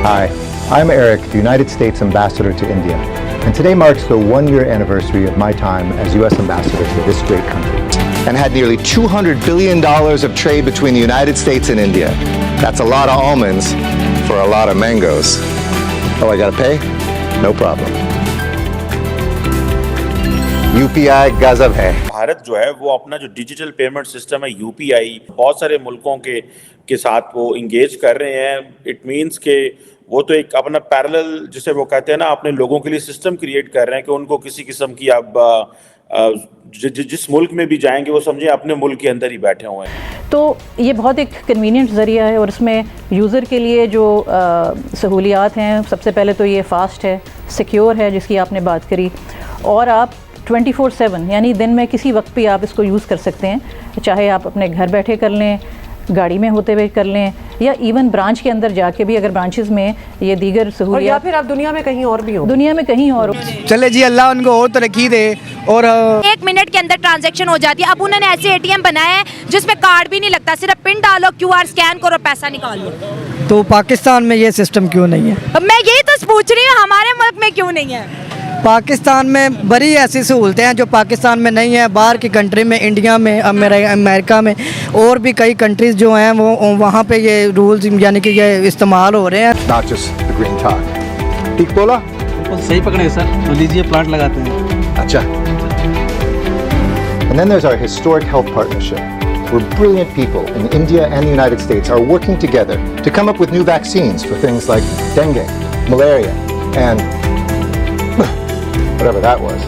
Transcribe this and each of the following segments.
Hi, I'm Eric, the United States Ambassador to India, and today marks the one-year anniversary of my time as U.S. Ambassador to this great country. And had nearly $200 billion of trade between the United States and India. That's a lot of almonds for a lot of mangoes. Oh, I gotta pay? No problem. UPI गजब है। भारत जो है वो अपना जो digital payment system है UPI बहुत सारे मुल्कों के साथ वो इंगेज कर रहे हैं। इट मींस के वो तो एक अपना पैरेलल जिसे वो कहते हैं ना अपने लोगों के लिए सिस्टम क्रिएट कर रहे हैं कि उनको किसी किस्म की अब जिस मुल्क में भी जाएंगे वो समझें अपने मुल्क के अंदर ही बैठे हुए हैं। तो ये बहुत एक कन्वीनियंट ज़रिया है और इसमें यूज़र के लिए जो सहूलियात हैं, सबसे पहले तो ये फ़ास्ट है, सिक्योर है जिसकी आपने बात करी, और आप 24/7 यानी दिन में किसी वक्त भी आप इसको यूज़ कर सकते हैं, चाहे आप अपने घर बैठे कर लें, गाड़ी में होते हुए कर लें, या इवन ब्रांच के अंदर जाके भी अगर ब्रांचेस में ये दीगर सहूलियत, या फिर आप दुनिया में कहीं और भी हो, दुनिया में कहीं और चले जी, अल्लाह उनको और तरक्की दे। और 1 मिनट के अंदर ट्रांजैक्शन हो जाती है। अब उन्होंने ऐसे एटीएम बनाए हैं जिसमें कार्ड भी नहीं लगता, सिर्फ पिन डालो, क्यूआर स्कैन करो, पैसा निकाल लो। तो पाकिस्तान में ये सिस्टम क्यों नहीं है? मैं यही तो पूछ रही हूँ, हमारे मुल्क में क्यों नहीं है? पाकिस्तान में बड़ी ऐसी सहूलतें हैं जो पाकिस्तान में नहीं है। बाहर की कंट्री में, इंडिया में, अमेरिका में और भी कई कंट्रीज जो हैं वो वहाँ पे ये रूल्स यानी कि ये इस्तेमाल हो रहे हैं। Not just the green talk. ठीक बोला? सही पकड़े सर, तो लीजिए प्लांट लगाते हैं। अच्छा. And then there's our historic health partnership, where brilliant people in India and the United States are working together to come up with new vaccines for things like dengue, malaria, and whatever that was.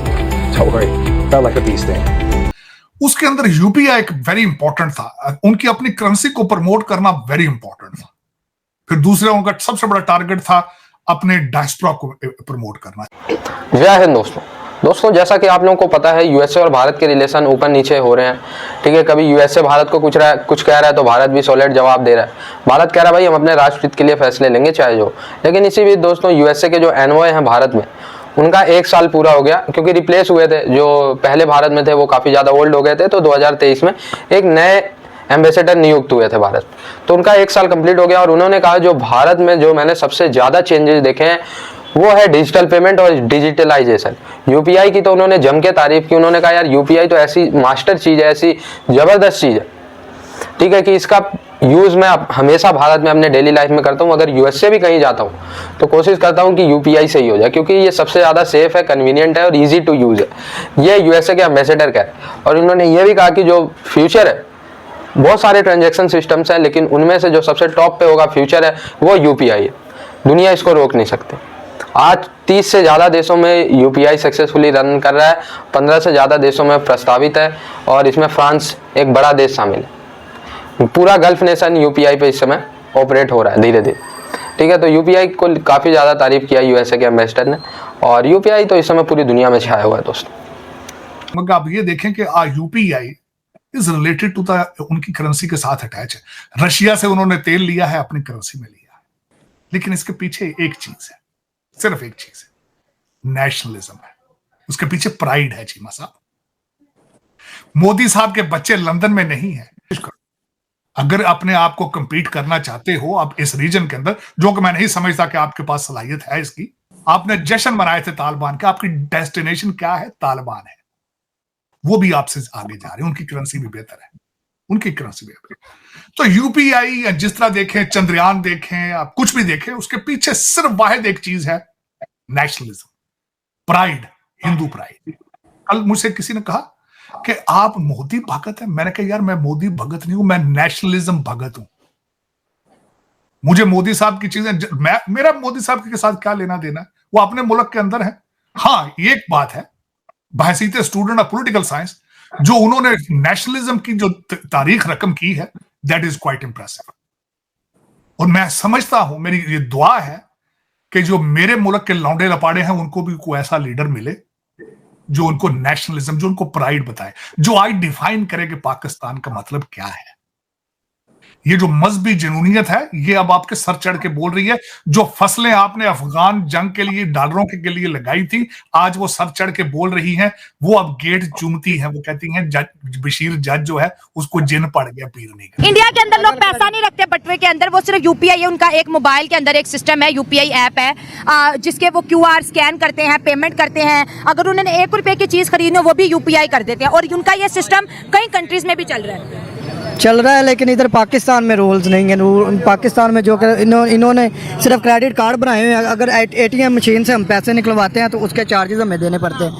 Don't worry, felt like a bee sting. उसके अंदर UPI एक very important था। उनकी अपनी currency को promote करना very important था। फिर दूसरा उनका सबसे बड़ा टारगेट था अपने डायस्पोरा को प्रमोट करना। जय हिंद दोस्तों, जैसा कि आप लोगों को पता है यूएसए और भारत के रिलेशन ऊपर नीचे हो रहे हैं। ठीक है, कभी यूएसए भारत को कुछ कह रहा है तो भारत भी सॉलिड जवाब दे रहा है। भारत कह रहा है भाई हम अपने राष्ट्र हित के लिए फैसले लेंगे चाहे जो। लेकिन इसी बीच दोस्तों यूएसए के जो एनवॉय हैं भारत में, उनका 1 साल पूरा हो गया, क्योंकि रिप्लेस हुए थे जो पहले भारत में थे वो काफ़ी ज़्यादा ओल्ड हो गए थे। तो 2023 में एक नए एम्बेसडर नियुक्त हुए थे भारत, तो उनका 1 साल कंप्लीट हो गया। और उन्होंने कहा जो भारत में जो मैंने सबसे ज़्यादा चेंजेस देखे हैं वो है डिजिटल पेमेंट और डिजिटलाइजेशन। यूपीआई की तो उन्होंने जम के तारीफ की। उन्होंने कहा यार यूपीआई तो ऐसी मास्टर चीज़ है, ऐसी ज़बरदस्त चीज़ है, ठीक है, कि इसका यूज़ मैं हमेशा भारत में अपने डेली लाइफ में करता हूँ। अगर यूएसए भी कहीं जाता हूँ तो कोशिश करता हूँ कि यूपीआई से ही हो जाए, क्योंकि ये सबसे ज़्यादा सेफ है, कन्वीनियंट है और इजी टू यूज़ है। ये यूएसए के एम्बेसडर कह रहे हैं। और इन्होंने ये भी कहा कि जो फ्यूचर है, बहुत सारे ट्रांजेक्शन सिस्टम्स हैं, लेकिन उनमें से जो सबसे टॉप पे होगा फ्यूचर है वो यूपीआई है। दुनिया इसको रोक नहीं सकती। आज 30 से ज़्यादा देशों में यूपीआई सक्सेसफुली रन कर रहा है, 15 से ज़्यादा देशों में प्रस्तावित है, और इसमें फ्रांस एक बड़ा देश शामिल है। पूरा गल्फ नेशन यूपीआई पे इस समय ऑपरेट हो रहा है धीरे धीरे। ठीक है, तो यूपीआई को काफ़ी ज़्यादा तारीफ किया यूएसए के एम्बेसडर ने, और यूपीआई तो इस समय पूरी दुनिया में छाया हुआ है दोस्तों। मगर आप ये देखें कि UPI is related to the उनकी करेंसी के साथ अटैच है। रशिया से उन्होंने तेल लिया है, अपनी करेंसी में लिया है, लेकिन इसके पीछे एक चीज है, सिर्फ एक चीज है, नेशनलिज्म है। उसके पीछे प्राइड है। चीमा साहब, मोदी साहब के बच्चे लंदन में नहीं है। अगर अपने आप को कंपीट करना चाहते हो आप इस रीजन के अंदर, जो कि मैं नहीं समझता कि आपके पास सलाहियत है इसकी। आपने जश्न मनाए थे तालिबान के, आपकी डेस्टिनेशन क्या है? तालिबान है। वो भी आपसे आगे जा रहे हैं, उनकी करेंसी भी बेहतर है, उनकी करेंसी भी बेहतर है। तो यूपीआई या जिस तरह देखें, चंद्रयान देखें, आप कुछ भी देखें, उसके पीछे सिर्फ वाहिद एक चीज है, नेशनलिज्म, प्राइड, हिंदू प्राइड। कल मुझसे किसी ने कहा कि आप मोदी भगत हैं। मैंने कहा यार मैं मोदी भगत नहीं हूं, मैं नेशनलिज्म भगत हूं। मुझे मोदी साहब की चीजें, मेरा मोदी साहब के साथ क्या लेना देना है? वो अपने मुल्क के अंदर है। हाँ, एक बात है, बहसीत स्टूडेंट ऑफ पॉलिटिकल साइंस, जो उन्होंने नेशनलिज्म की जो तारीख रकम की है, दैट इज क्वाइट इंप्रेसिव। और मैं समझता हूं, मेरी ये दुआ है कि जो मेरे मुल्क के लौंडे लपाड़े हैं उनको भी कोई ऐसा लीडर मिले जो उनको नेशनलिज्म, जो उनको प्राइड बताए, जो आज डिफाइन करे कि पाकिस्तान का मतलब क्या है। ये जो मजहबी जनूनियत है ये अब आपके सर चढ़ के बोल रही है। जो फसलें आपने अफगान जंग के लिए डॉलरों के लिए लगाई थी, आज वो सर चढ़ के बोल रही हैं। वो अब गेट चूमती हैं, वो कहती हैं बशीर जज जो है उसको जिन पड़ गया पीरने का। इंडिया के अंदर लोग पैसा नहीं रखते बटवे के अंदर, वो सिर्फ यूपीआई है उनका। एक मोबाइल के अंदर एक सिस्टम है, यूपीआई ऐप है, जिसके वो क्यूआर स्कैन करते हैं, पेमेंट करते हैं। अगर उन्होंने 1 रुपए की चीज खरीदनी हो वो भी यूपीआई कर देते हैं, और उनका ये सिस्टम कई कंट्रीज में भी चल रहा है। लेकिन इधर पाकिस्तान में रूल्स नहीं है। पाकिस्तान में जो इन्होंने सिर्फ क्रेडिट कार्ड बनाए हुए हैं। अगर एटीएम मशीन से हम पैसे निकलवाते हैं तो उसके चार्जेस हमें देने पड़ते हैं।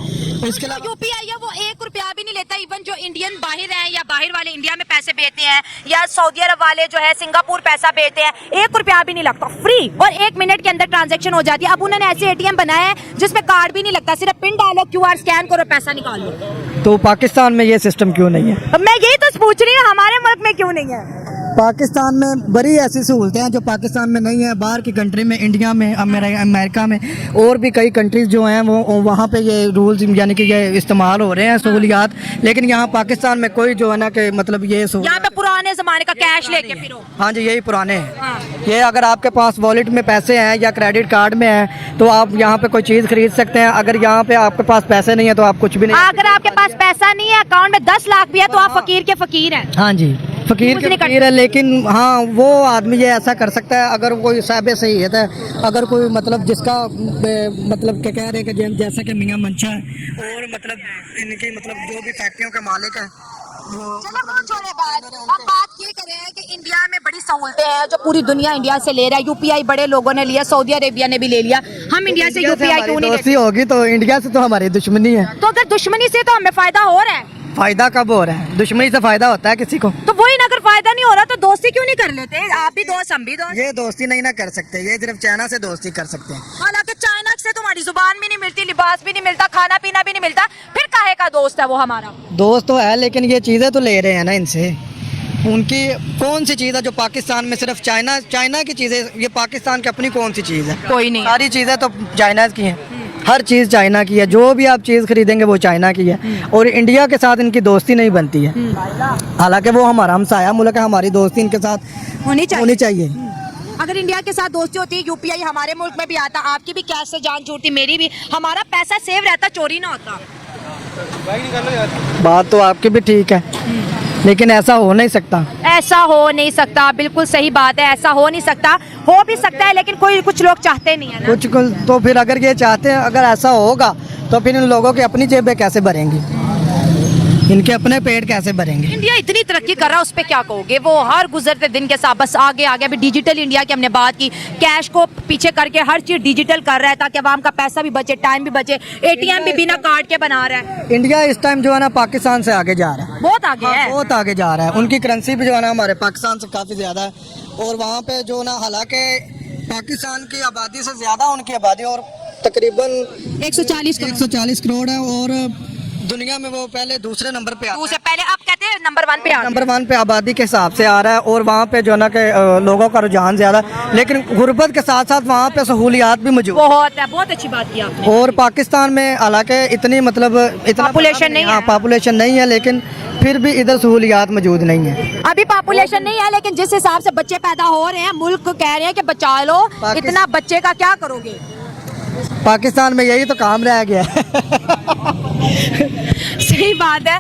इसके अलावा यूपीआई है वो 1 रुपया भी नहीं लेता। इवन जो इंडियन बाहर हैं या बाहर वाले इंडिया में पैसे भेजते हैं, या सऊदी अरब वाले जो है सिंगापुर पैसा भेजते हैं, 1 रुपया भी नहीं लगता, फ्री, और 1 मिनट के अंदर ट्रांजैक्शन हो जाती है। अब उन्होंने ऐसे एटीएम बनाए हैं जिसमें कार्ड भी नहीं लगता, सिर्फ पिन डालो, क्यूआर स्कैन करो, पैसा निकाल लो। तो पाकिस्तान में ये सिस्टम क्यों नहीं है? मैं यही तो पूछ रही हूँ, हमारे मुल्क में क्यों नहीं है? पाकिस्तान में बड़ी ऐसी सहूलतें हैं जो पाकिस्तान में नहीं है। बाहर की कंट्री में, इंडिया में, अमेरिका में और भी कई कंट्रीज जो हैं वो वहाँ पे ये रूल्स यानी कि ये इस्तेमाल हो रहे हैं सहूलियात। लेकिन यहाँ पाकिस्तान में कोई जो है ना कि मतलब ये यहाँ पे पुराने जमाने का कैश लेके फिरो। हाँ जी, यही पुराने हैं। ये अगर आपके पास वॉलेट में पैसे हैं या क्रेडिट कार्ड में हैं तो आप यहाँ पे कोई चीज़ खरीद सकते हैं। अगर यहाँ पे आपके पास पैसे नहीं है तो आप कुछ भी नहीं। अगर आपके पास पैसा नहीं है, अकाउंट में 10 लाख भी है, तो आप फकीर के फकीर हैं। हाँ जी, फकीर के फकीर है। लेकिन हाँ, वो आदमी ये ऐसा कर सकता है अगर कोई साहिब सही है, अगर कोई मतलब जिसका मतलब क्या कह रहे हैं कि जैसा कि मियां मंशा है और मतलब इनकी मतलब जो भी फैक्ट्रियों के मालिक है चलो वो छोड़े बात। अब बात ये करें कि इंडिया में बड़ी सहूलतें हैं जो पूरी दुनिया इंडिया से ले रहा है। यूपीआई बड़े लोगों ने लिया, सऊदी अरेबिया ने भी ले लिया, हम इंडिया से यूपीआई क्यों नहीं लेते? होगी तो इंडिया से तो हमारी दुश्मनी है। तो अगर दुश्मनी से तो हमें फायदा हो रहा है। फायदा कब हो रहा है? दुश्मनी से फायदा होता है किसी को? तो वही ना, अगर फायदा नहीं हो रहा तो दोस्ती क्यों नहीं कर लेते? आप भी दोस्त, हम भी दोस्त। ये दोस्ती नहीं ना कर सकते, ये सिर्फ चाइना से दोस्ती कर सकते हैं। हालांकि चाइना से तुम्हारी जुबान भी नहीं मिलती, लिबास भी नहीं मिलता, खाना पीना भी नहीं मिलता, फिर काहे का दोस्त है वो हमारा? दोस्त तो है, लेकिन ये चीज़ें तो ले रहे हैं ना इनसे। उनकी कौन सी चीज़ है जो पाकिस्तान में सिर्फ चाइना की चीज़ें? ये पाकिस्तान की अपनी कौन सी चीज़ है? कोई नहीं। सारी चीज़ें तो चाइना की हैं। हर चीज़ चाइना की है, जो भी आप चीज़ खरीदेंगे वो चाइना की है। और इंडिया के साथ इनकी दोस्ती नहीं बनती है। हालांकि वो हमारा हमसाया मुल्क है, हमारी दोस्ती इनके साथ होनी चाहिए। अगर इंडिया के साथ दोस्ती होती, यूपीआई हमारे मुल्क में भी आता, आपकी भी कैश से जान छूटती, मेरी भी, हमारा पैसा सेव रहता, चोरी ना होता। बात तो आपकी भी ठीक है, लेकिन ऐसा हो नहीं सकता। ऐसा हो नहीं सकता, बिल्कुल सही बात है, ऐसा हो नहीं सकता। हो भी सकता है लेकिन कुछ लोग चाहते नहीं है ना। कुछ तो फिर अगर ये चाहते हैं, अगर ऐसा होगा तो फिर इन लोगों की अपनी जेबें कैसे भरेंगी? इनके अपने पेट कैसे भरेंगे? इंडिया इतनी तरक्की कर रहा है, उस पर क्या कहोगे? वो हर गुजरते दिन के साथ बस आगे अभी डिजिटल इंडिया की हमने बात की, कैश को पीछे करके हर चीज डिजिटल कर रहा है ताकि आवाम का पैसा भी बचे, टाइम भी बचे, एटीएम भी बिना कार्ड के बना रहा है। इंडिया इस टाइम जो है ना पाकिस्तान से आगे जा रहा है, बहुत आगे है, बहुत आगे जा रहा है। उनकी करेंसी भी जो है ना हमारे पाकिस्तान से काफी ज्यादा है। और वहाँ पे जो ना, हालांकि पाकिस्तान की आबादी से ज्यादा उनकी आबादी और तकरीबन 140 करोड़ है। और दुनिया में वो पहले दूसरे नंबर पे आता है। पहले अब कहते हैं नंबर 1 पे नंबर 1 पे आबादी के हिसाब से आ रहा है। और वहाँ पे जो ना के लोगों का रुझान ज्यादा, लेकिन गुर्बत के साथ साथ वहाँ पे सहूलियात भी मौजूद बहुत है। बहुत अच्छी बात की आपने। और पाकिस्तान में हालांकि इतनी मतलब इतना पॉपुलेशन नहीं है, पॉपुलेशन नहीं है, लेकिन फिर भी इधर सहूलियात मौजूद नहीं है। अभी पॉपुलेशन नहीं है, लेकिन जिस हिसाब से बच्चे पैदा हो रहे हैं, मुल्क कह रहे हैं कि बचा लो, इतना बच्चे का क्या करोगे? पाकिस्तान में यही तो काम रह गया सही बात है।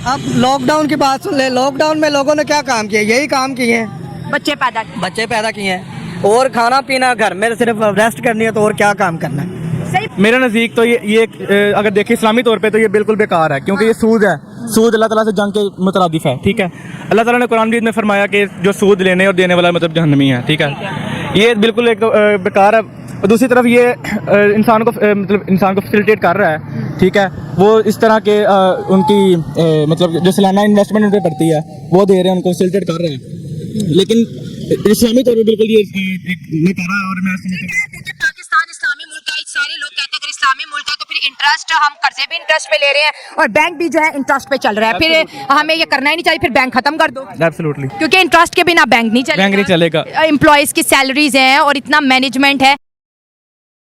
अब लॉकडाउन की बात सुन ले, लॉकडाउन में लोगों ने क्या काम किया? यही काम किए हैं, बच्चे पैदा किए हैं। और खाना पीना घर में सिर्फ रेस्ट करनी है, तो और क्या काम करना है? मेरा नज़दीक तो ये अगर देखें इस्लामी तौर पे तो ये बिल्कुल बेकार है, क्योंकि ये सूद है। सूद अल्लाह ताला से जंग के मुतरादिफ है, ठीक है। अल्लाह ताला ने कुरान मजीद में फरमाया कि जो सूद लेने और देने वाला मतलब जहन्नमी है, ठीक है। ये बिल्कुल एक तो बेकार है। और दूसरी तरफ ये इंसान को फैसिलिटेट कर रहा है, ठीक है। वो इस तरह के उनकी मतलब जो सालाना इन्वेस्टमेंट उन पर पड़ती है वो दे रहे हैं, उनको फैसिलिटेट कर रहे हैं। लेकिन इस्लामी तौर पर बिल्कुल ये मैं कह रहा हूँ। और मैं पाकिस्तान इस्लामी मुल्क है, सारे लोग कहते हैं अगर इस्लामी मुल्क है तो फिर इंटरेस्ट, हम कर्जे भी इंटरेस्ट पे ले रहे हैं और बैंक भी जो है इंटरेस्ट पे चल रहा है। फिर हमें ये करना ही नहीं चाहिए, फिर बैंक खत्म कर दो। एब्सोल्युटली, क्योंकि इंटरेस्ट के बिना बैंक नहीं चलेगा। बैंक नहीं चलेगा। एम्प्लॉयज की सैलरीज हैं और इतना मैनेजमेंट है।